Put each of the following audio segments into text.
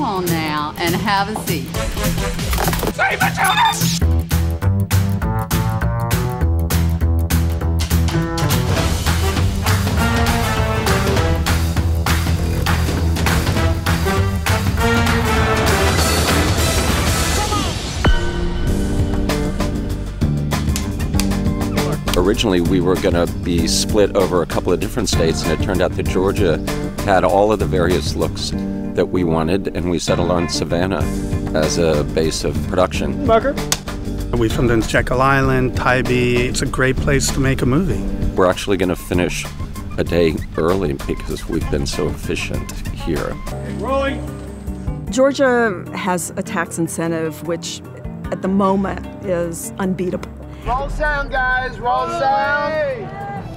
Come on now and have a seat. Save the children! Originally, we were going to be split over a couple of different states, and it turned out that Georgia had all of the various looks that we wanted, and we settled on Savannah as a base of production. Marker. We filmed in Jekyll Island, Tybee. It's a great place to make a movie. We're actually going to finish a day early because we've been so efficient here. Rolling. Georgia has a tax incentive which, at the moment, is unbeatable. Roll sound, guys, roll sound.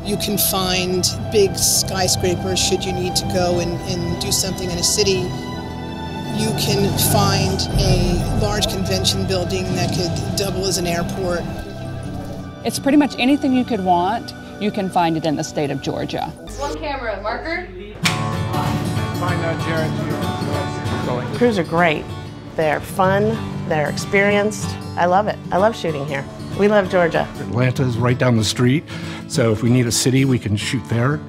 You can find big skyscrapers should you need to go and do something in a city. You can find a large convention building that could double as an airport. It's pretty much anything you could want, you can find it in the state of Georgia. One camera, marker. Find out, Jared. Crews are great. They're fun, they're experienced. I love it. I love shooting here. We love Georgia. Atlanta is right down the street, so if we need a city, we can shoot there.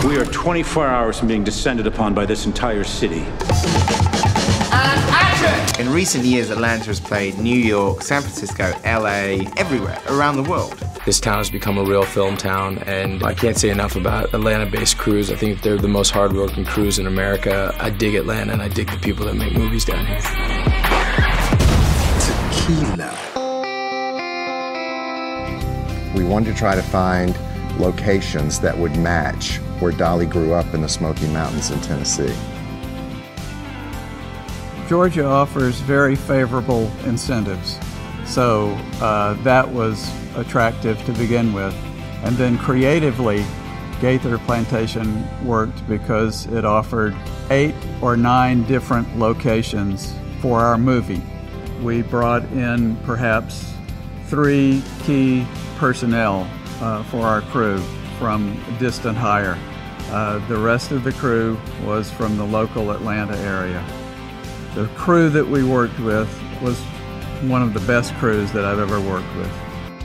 We are 24 hours from being descended upon by this entire city. And action! In recent years, Atlanta has played New York, San Francisco, LA, everywhere, around the world. This town has become a real film town, and I can't say enough about Atlanta-based crews. I think they're the most hardworking crews in America. I dig Atlanta, and I dig the people that make movies down here. Tequila. We wanted to try to find locations that would match where Dolly grew up in the Smoky Mountains in Tennessee. Georgia offers very favorable incentives, so that was attractive to begin with. And then creatively, Gaither Plantation worked because it offered 8 or 9 different locations for our movie. We brought in perhaps 3 key personnel for our crew from distant hire. The rest of the crew was from the local Atlanta area. The crew that we worked with was one of the best crews that I've ever worked with.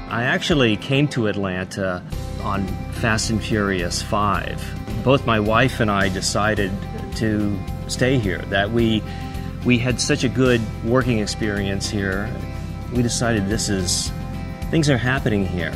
I actually came to Atlanta on Fast and Furious 5. Both my wife and I decided to stay here, that we had such a good working experience here. We decided things are happening here.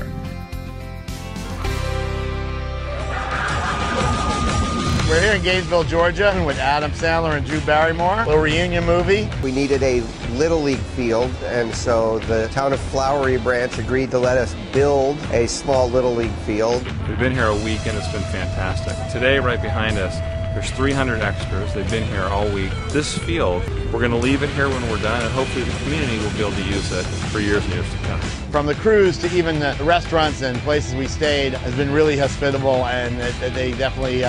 We're here in Gainesville, Georgia with Adam Sandler and Drew Barrymore. A little reunion movie. We needed a Little League field, and so the town of Flowery Branch agreed to let us build a small Little League field. We've been here a week and it's been fantastic. Today, right behind us, there's 300 extras. They've been here all week. This field, we're going to leave it here when we're done, and hopefully the community will be able to use it for years and years to come. From the cruise to even the restaurants and places we stayed has been really hospitable, and they definitely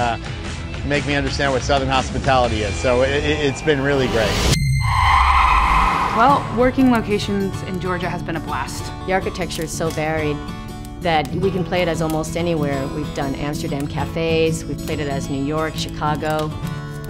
make me understand what Southern hospitality is. So it's been really great. Well, working locations in Georgia has been a blast. The architecture is so varied that we can play it as almost anywhere. We've done Amsterdam cafes, we've played it as New York, Chicago.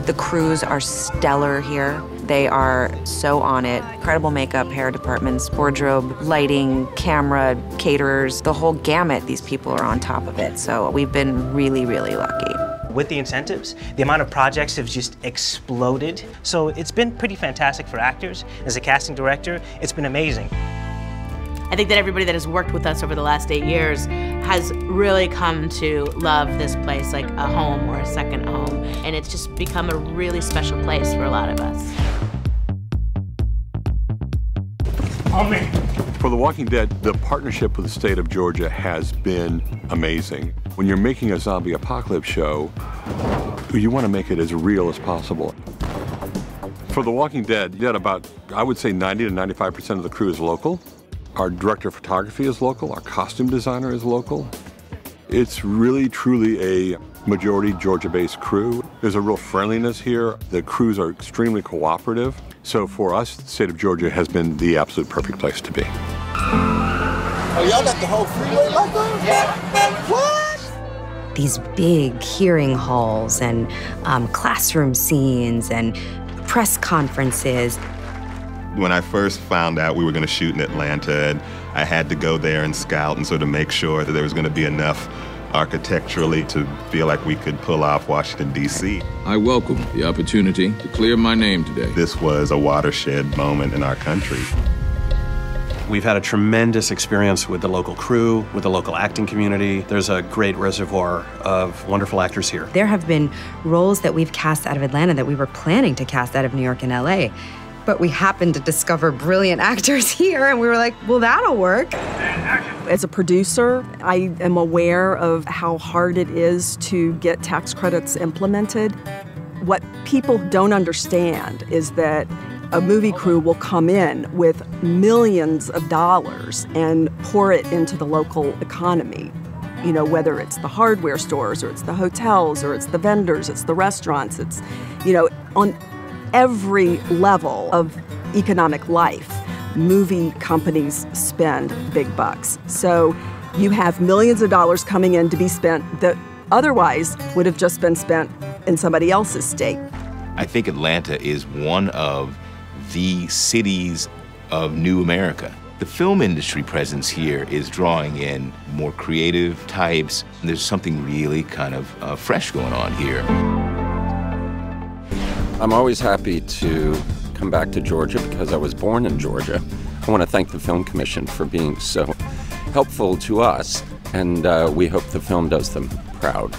The crews are stellar here. They are so on it. Incredible makeup, hair departments, wardrobe, lighting, camera, caterers, the whole gamut. These people are on top of it. So we've been really, really lucky. With the incentives, the amount of projects have just exploded. So it's been pretty fantastic for actors. As a casting director, it's been amazing. I think that everybody that has worked with us over the last 8 years has really come to love this place like a home or a second home. And it's just become a really special place for a lot of us. For The Walking Dead, the partnership with the state of Georgia has been amazing. When you're making a zombie apocalypse show, you want to make it as real as possible. For The Walking Dead, yet about, I would say 90 to 95% of the crew is local. Our director of photography is local. Our costume designer is local. It's really, truly a majority Georgia-based crew. There's a real friendliness here. The crews are extremely cooperative. So for us, the state of Georgia has been the absolute perfect place to be. Oh, y'all got the whole freeway like that? Yeah. What? These big hearing halls and classroom scenes and press conferences. When I first found out we were going to shoot in Atlanta, and I had to go there and scout and sort of make sure that there was going to be enough architecturally to feel like we could pull off Washington, D.C. I welcome the opportunity to clear my name today. This was a watershed moment in our country. We've had a tremendous experience with the local crew, with the local acting community. There's a great reservoir of wonderful actors here. There have been roles that we've cast out of Atlanta that we were planning to cast out of New York and LA. But we happened to discover brilliant actors here, and we were like, well, that'll work. As a producer, I am aware of how hard it is to get tax credits implemented. What people don't understand is that a movie crew will come in with millions of dollars and pour it into the local economy. You know, whether it's the hardware stores or it's the hotels or it's the vendors, it's the restaurants, it's, you know, on every level of economic life, movie companies spend big bucks. So you have millions of dollars coming in to be spent that otherwise would have just been spent in somebody else's state. I think Atlanta is one of the cities of New America. The film industry presence here is drawing in more creative types. There's something really kind of fresh going on here. I'm always happy to come back to Georgia because I was born in Georgia. I want to thank the Film Commission for being so helpful to us, and we hope the film does them proud.